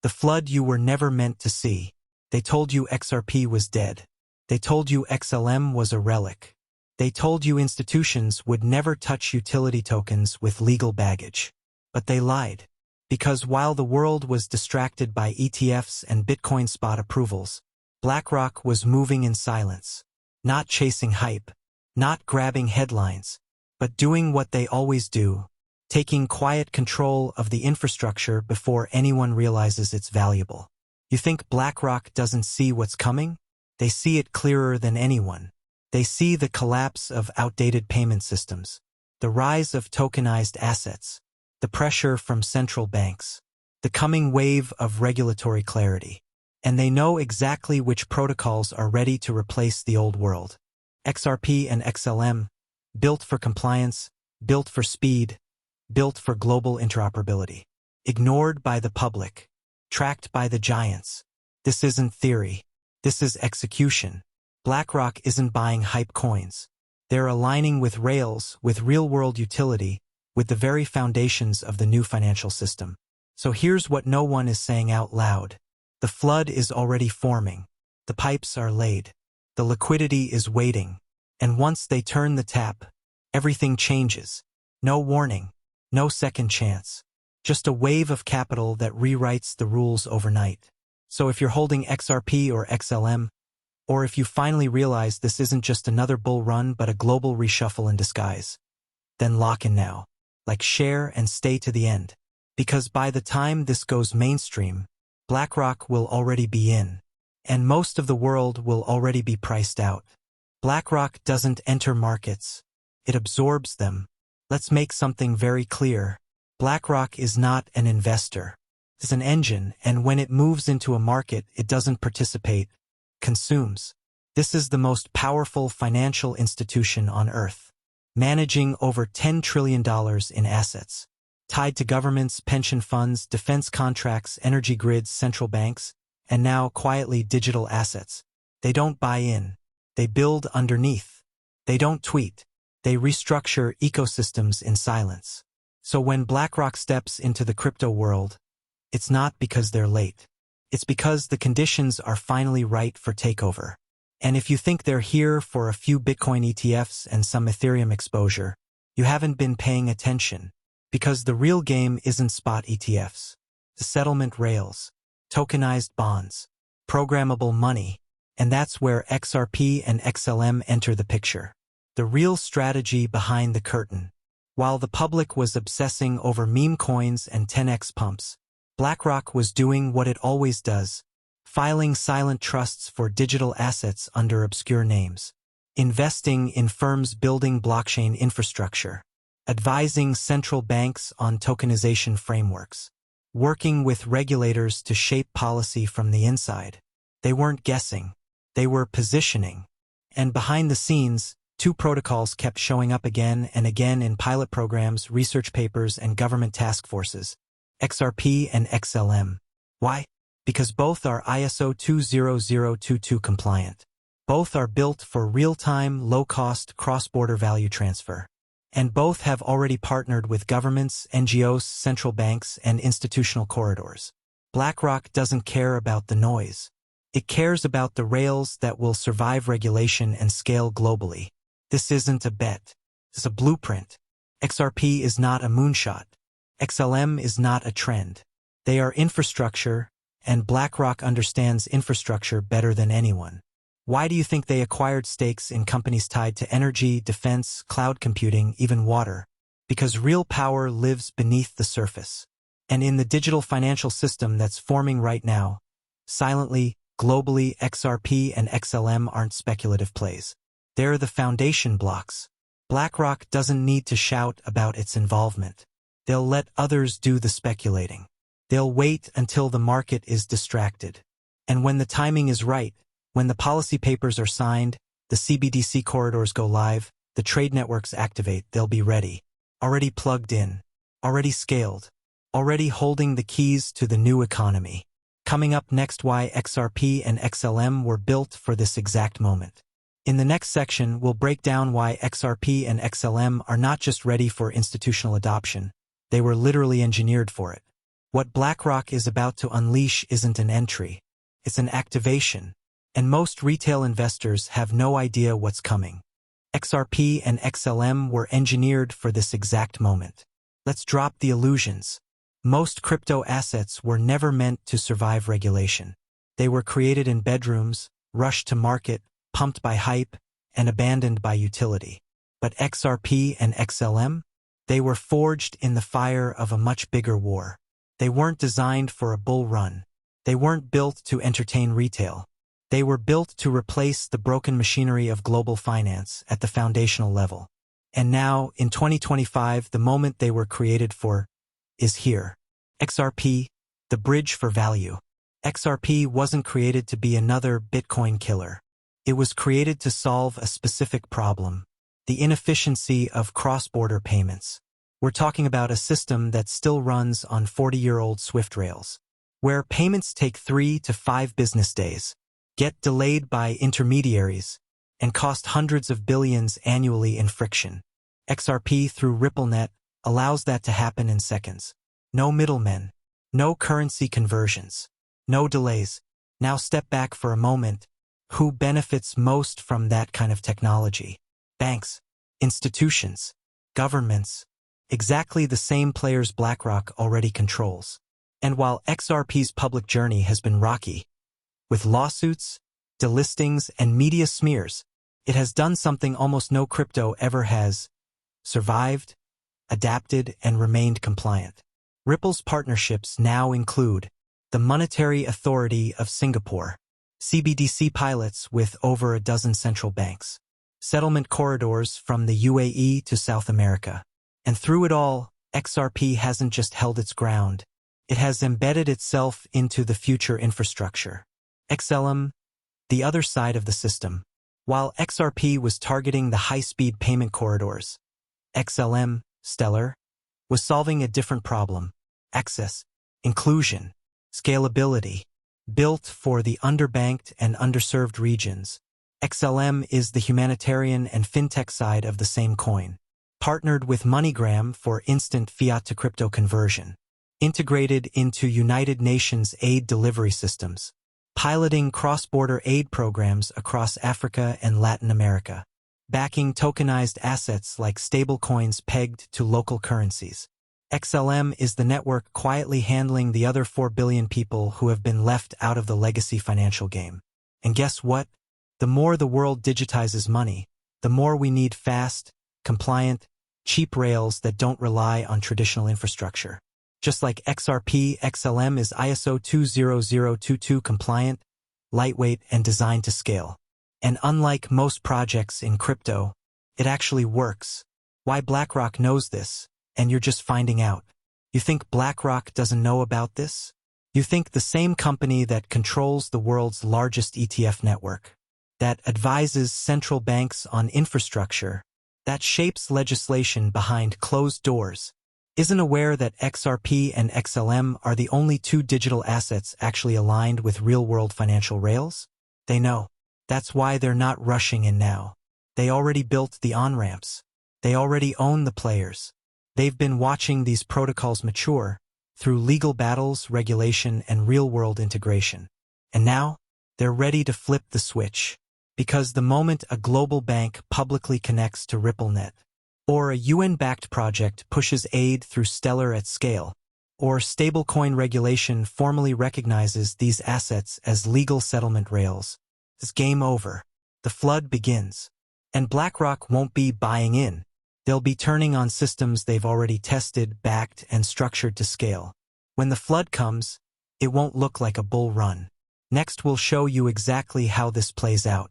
The flood you were never meant to see. They told you XRP was dead. They told you XLM was a relic. They told you institutions would never touch utility tokens with legal baggage. But they lied. Because while the world was distracted by ETFs and Bitcoin spot approvals, BlackRock was moving in silence, not chasing hype, not grabbing headlines, but doing what they always do, taking quiet control of the infrastructure before anyone realizes it's valuable. You think BlackRock doesn't see what's coming? They see it clearer than anyone. They see the collapse of outdated payment systems, the rise of tokenized assets, the pressure from central banks, the coming wave of regulatory clarity. And they know exactly which protocols are ready to replace the old world. XRP and XLM, built for compliance, built for speed, built for global interoperability. Ignored by the public, tracked by the giants. This isn't theory. This is execution. BlackRock isn't buying hype coins. They're aligning with rails, with real-world utility, with the very foundations of the new financial system. So here's what no one is saying out loud. The flood is already forming. The pipes are laid. The liquidity is waiting. And once they turn the tap, everything changes. No warning. No second chance. Just a wave of capital that rewrites the rules overnight. So if you're holding XRP or XLM, or if you finally realize this isn't just another bull run but a global reshuffle in disguise, then lock in now. Like, share and stay to the end. Because by the time this goes mainstream, BlackRock will already be in. And most of the world will already be priced out. BlackRock doesn't enter markets. It absorbs them. Let's make something very clear. BlackRock is not an investor. It's an engine, and when it moves into a market, it doesn't participate, consumes. This is the most powerful financial institution on Earth, managing over $10 trillion in assets, tied to governments, pension funds, defense contracts, energy grids, central banks, and now quietly digital assets. They don't buy in. They build underneath. They don't tweet. They restructure ecosystems in silence. So when BlackRock steps into the crypto world, it's not because they're late. It's because the conditions are finally right for takeover. And if you think they're here for a few Bitcoin ETFs and some Ethereum exposure, you haven't been paying attention. Because the real game isn't spot ETFs, the settlement rails, tokenized bonds, programmable money, and that's where XRP and XLM enter the picture. The real strategy behind the curtain. While the public was obsessing over meme coins and 10x pumps, BlackRock was doing what it always does, filing silent trusts for digital assets under obscure names, investing in firms building blockchain infrastructure, advising central banks on tokenization frameworks, working with regulators to shape policy from the inside. They weren't guessing. They were positioning. And behind the scenes, two protocols kept showing up again and again in pilot programs, research papers, and government task forces. XRP and XLM. Why? Because both are ISO 20022 compliant. Both are built for real-time, low-cost, cross-border value transfer. And both have already partnered with governments, NGOs, central banks, and institutional corridors. BlackRock doesn't care about the noise. It cares about the rails that will survive regulation and scale globally. This isn't a bet. It's a blueprint. XRP is not a moonshot. XLM is not a trend. They are infrastructure, and BlackRock understands infrastructure better than anyone. Why do you think they acquired stakes in companies tied to energy, defense, cloud computing, even water? Because real power lives beneath the surface. And in the digital financial system that's forming right now, silently, globally, XRP and XLM aren't speculative plays. They're the foundation blocks. BlackRock doesn't need to shout about its involvement. They'll let others do the speculating. They'll wait until the market is distracted. And when the timing is right, when the policy papers are signed, the CBDC corridors go live, the trade networks activate, they'll be ready. Already plugged in. Already scaled. Already holding the keys to the new economy. Coming up next, why XRP and XLM were built for this exact moment. In the next section, we'll break down why XRP and XLM are not just ready for institutional adoption. They were literally engineered for it. What BlackRock is about to unleash isn't an entry. It's an activation. And most retail investors have no idea what's coming. XRP and XLM were engineered for this exact moment. Let's drop the illusions. Most crypto assets were never meant to survive regulation. They were created in bedrooms, rushed to market, pumped by hype, and abandoned by utility. But XRP and XLM? They were forged in the fire of a much bigger war. They weren't designed for a bull run. They weren't built to entertain retail. They were built to replace the broken machinery of global finance at the foundational level. And now, in 2025, the moment they were created for is here. XRP, the bridge for value. XRP wasn't created to be another Bitcoin killer. It was created to solve a specific problem, the inefficiency of cross-border payments. We're talking about a system that still runs on 40-year-old Swift rails, where payments take 3 to 5 business days, get delayed by intermediaries, and cost hundreds of billions annually in friction. XRP through RippleNet allows that to happen in seconds. No middlemen, no currency conversions, no delays. Now step back for a moment. Who benefits most from that kind of technology? Banks, institutions, governments, exactly the same players BlackRock already controls. And while XRP's public journey has been rocky, with lawsuits, delistings, and media smears, it has done something almost no crypto ever has: survived, adapted, and remained compliant. Ripple's partnerships now include the Monetary Authority of Singapore, CBDC pilots with over a dozen central banks, settlement corridors from the UAE to South America. And through it all, XRP hasn't just held its ground. It has embedded itself into the future infrastructure. XLM, the other side of the system. While XRP was targeting the high-speed payment corridors, XLM, Stellar, was solving a different problem: access, inclusion, scalability. Built for the underbanked and underserved regions, XLM is the humanitarian and fintech side of the same coin. Partnered with MoneyGram for instant fiat-to-crypto conversion. Integrated into United Nations aid delivery systems. Piloting cross-border aid programs across Africa and Latin America. Backing tokenized assets like stablecoins pegged to local currencies. XLM is the network quietly handling the other 4 billion people who have been left out of the legacy financial game. And guess what? The more the world digitizes money, the more we need fast, compliant, cheap rails that don't rely on traditional infrastructure. Just like XRP, XLM is ISO 20022 compliant, lightweight, and designed to scale. And unlike most projects in crypto, it actually works. Why BlackRock knows this, and you're just finding out. You think BlackRock doesn't know about this? You think the same company that controls the world's largest ETF network, that advises central banks on infrastructure, that shapes legislation behind closed doors, isn't aware that XRP and XLM are the only 2 digital assets actually aligned with real-world financial rails? They know. That's why they're not rushing in now. They already built the on-ramps. They already own the players. They've been watching these protocols mature through legal battles, regulation, and real-world integration. And now, they're ready to flip the switch. Because the moment a global bank publicly connects to RippleNet, or a UN-backed project pushes aid through Stellar at scale, or stablecoin regulation formally recognizes these assets as legal settlement rails, it's game over. The flood begins. And BlackRock won't be buying in. They'll be turning on systems they've already tested, backed, and structured to scale. When the flood comes, it won't look like a bull run. Next, we'll show you exactly how this plays out.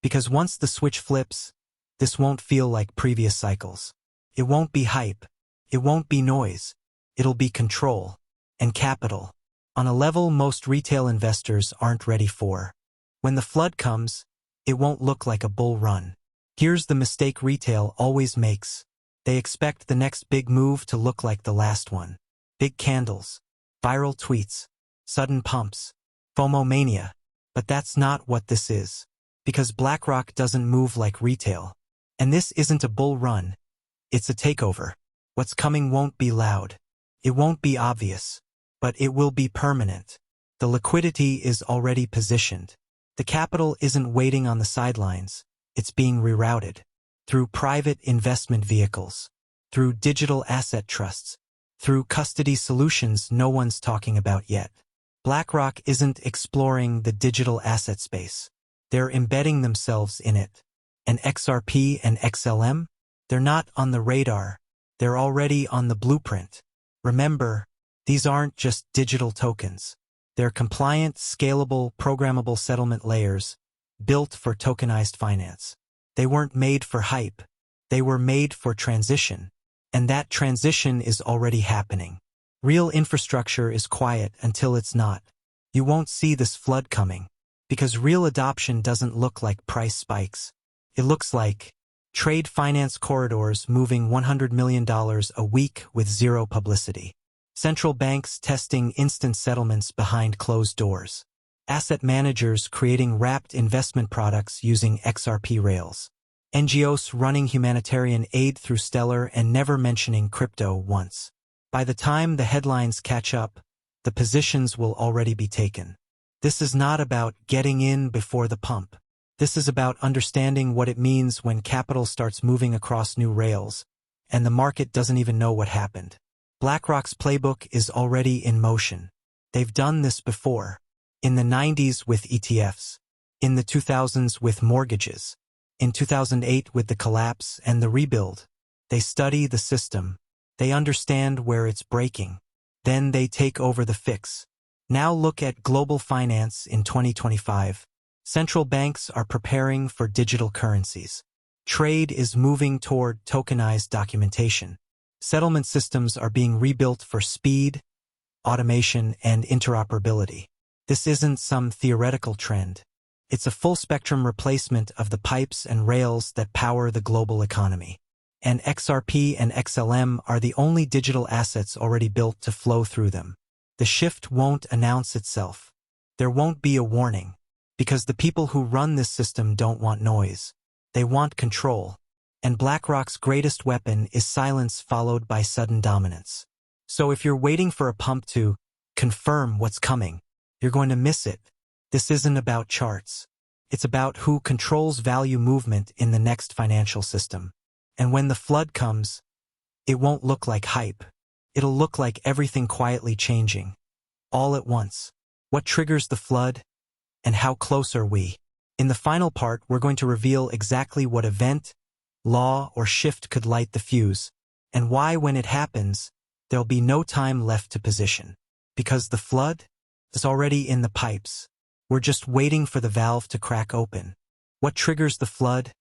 Because once the switch flips, this won't feel like previous cycles. It won't be hype. It won't be noise. It'll be control and capital on a level most retail investors aren't ready for. When the flood comes, it won't look like a bull run. Here's the mistake retail always makes. They expect the next big move to look like the last one. Big candles, viral tweets, sudden pumps, FOMO mania. But that's not what this is. Because BlackRock doesn't move like retail. And this isn't a bull run. It's a takeover. What's coming won't be loud. It won't be obvious. but it will be permanent. The liquidity is already positioned. The capital isn't waiting on the sidelines. It's being rerouted through private investment vehicles, through digital asset trusts, through custody solutions no one's talking about yet. BlackRock isn't exploring the digital asset space. They're embedding themselves in it. And XRP and XLM? They're not on the radar. They're already on the blueprint. Remember, these aren't just digital tokens. They're compliant, scalable, programmable settlement layers built for tokenized finance. They weren't made for hype. They were made for transition. And that transition is already happening. Real infrastructure is quiet until it's not. You won't see this flood coming, because real adoption doesn't look like price spikes. It looks like trade finance corridors moving $100 million a week with zero publicity. Central banks testing instant settlements behind closed doors. Asset managers creating wrapped investment products using XRP rails. NGOs running humanitarian aid through Stellar and never mentioning crypto once. By the time the headlines catch up, the positions will already be taken. This is not about getting in before the pump. This is about understanding what it means when capital starts moving across new rails, and the market doesn't even know what happened. BlackRock's playbook is already in motion. They've done this before. In the 90s with ETFs. In the 2000s with mortgages. In 2008 with the collapse and the rebuild. They study the system. They understand where it's breaking. Then they take over the fix. Now look at global finance in 2025. Central banks are preparing for digital currencies. Trade is moving toward tokenized documentation. Settlement systems are being rebuilt for speed, automation, and interoperability. This isn't some theoretical trend. It's a full-spectrum replacement of the pipes and rails that power the global economy. And XRP and XLM are the only digital assets already built to flow through them. The shift won't announce itself. There won't be a warning, because the people who run this system don't want noise. They want control. And BlackRock's greatest weapon is silence followed by sudden dominance. So if you're waiting for a pump to confirm what's coming, you're going to miss it. This isn't about charts. It's about who controls value movement in the next financial system. And when the flood comes, it won't look like hype. It'll look like everything quietly changing. All at once. What triggers the flood? And how close are we? In the final part, we're going to reveal exactly what event, law, or shift could light the fuse, and why when it happens, there'll be no time left to position. Because the flood is already in the pipes. We're just waiting for the valve to crack open. What triggers the flood?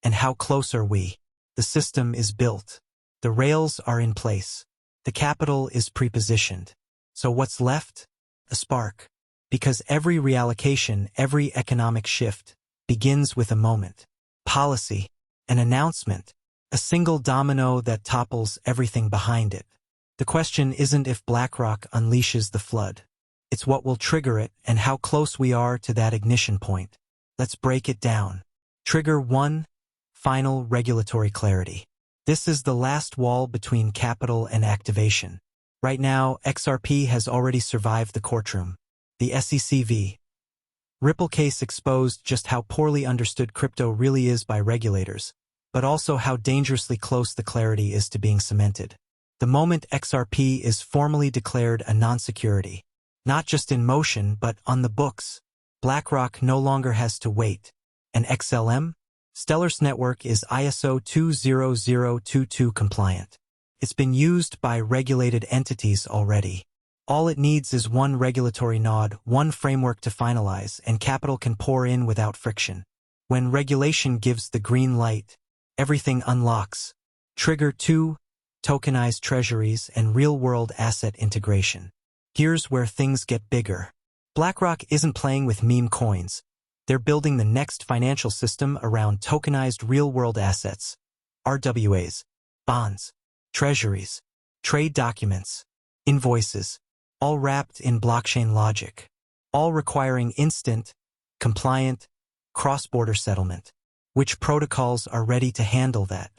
And how close are we? The system is built. The rails are in place. The capital is pre-positioned. So what's left? A spark. Because every reallocation, every economic shift, begins with a moment. Policy. An announcement. A single domino that topples everything behind it. The question isn't if BlackRock unleashes the flood. It's what will trigger it and how close we are to that ignition point. Let's break it down. Trigger 1. Final regulatory clarity. This is the last wall between capital and activation. Right now, XRP has already survived the courtroom. The SEC v. Ripple case exposed just how poorly understood crypto really is by regulators, but also how dangerously close the clarity is to being cemented. The moment XRP is formally declared a non-security, not just in motion but on the books, BlackRock no longer has to wait. And XLM? Stellar's network is ISO 20022 compliant. It's been used by regulated entities already. All it needs is one regulatory nod, one framework to finalize, and capital can pour in without friction. When regulation gives the green light, everything unlocks. Trigger 2. Tokenized treasuries and real-world asset integration. Here's where things get bigger. BlackRock isn't playing with meme coins. They're building the next financial system around tokenized real-world assets, RWAs, bonds, treasuries, trade documents, invoices, all wrapped in blockchain logic, all requiring instant, compliant, cross-border settlement. Which protocols are ready to handle that?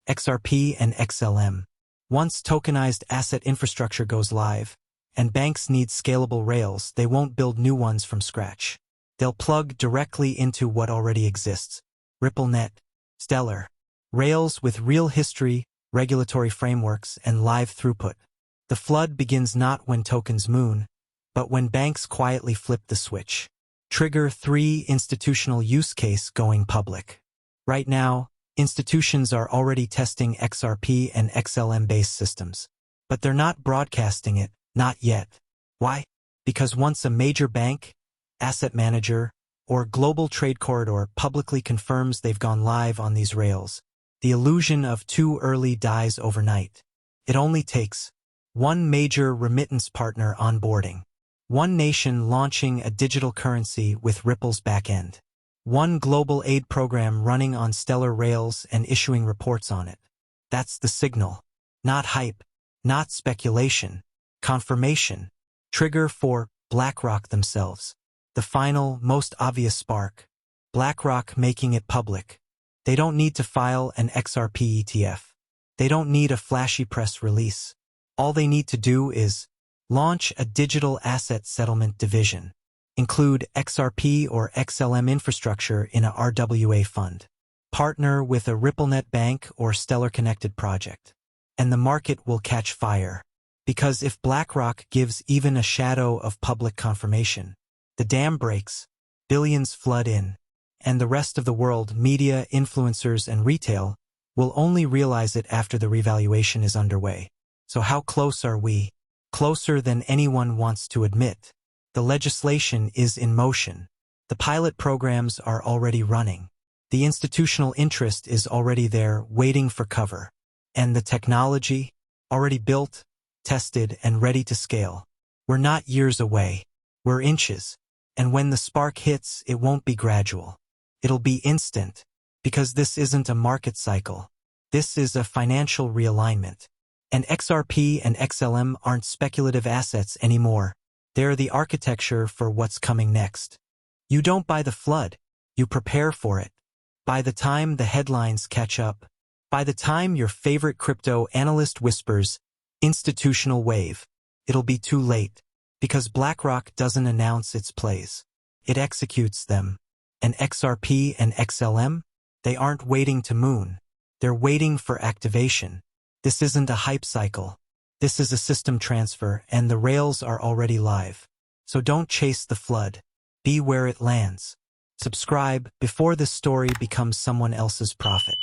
XRP and XLM. Once tokenized asset infrastructure goes live, And banks need scalable rails. They won't build new ones from scratch. They'll plug directly into what already exists. RippleNet, Stellar. Rails with real history, regulatory frameworks, and live throughput. The flood begins not when tokens moon, but when banks quietly flip the switch. Trigger 3 institutional use case going public. Right now, institutions are already testing XRP and XLM-based systems. But they're not broadcasting it, not yet. Why? Because once a major bank, asset manager, or global trade corridor publicly confirms they've gone live on these rails, the illusion of too early dies overnight. It only takes one major remittance partner onboarding, one nation launching a digital currency with Ripple's backend, one global aid program running on Stellar rails and issuing reports on it. That's the signal. Not hype, not speculation, confirmation. Trigger for BlackRock themselves. The final, most obvious spark. BlackRock making it public. They don't need to file an XRP ETF. They don't need a flashy press release. All they need to do is launch a digital asset settlement division. Include XRP or XLM infrastructure in a RWA fund. Partner with a RippleNet bank or Stellar connected project. And the market will catch fire. Because if BlackRock gives even a shadow of public confirmation, the dam breaks, billions flood in, and the rest of the world, media, influencers, and retail, will only realize it after the revaluation is underway. So how close are we? Closer than anyone wants to admit. The legislation is in motion. The pilot programs are already running. The institutional interest is already there, waiting for cover. And the technology, already built, tested, and ready to scale. We're not years away. We're inches. And when the spark hits, it won't be gradual. It'll be instant. Because this isn't a market cycle. This is a financial realignment. And XRP and XLM aren't speculative assets anymore. They're the architecture for what's coming next. You don't buy the flood. You prepare for it. By the time the headlines catch up, by the time your favorite crypto analyst whispers, institutional wave, it'll be too late. Because BlackRock doesn't announce its plays. It executes them. And XRP and XLM? They aren't waiting to moon. They're waiting for activation. This isn't a hype cycle. This is a system transfer, and the rails are already live. So don't chase the flood. Be where it lands. Subscribe before this story becomes someone else's profit.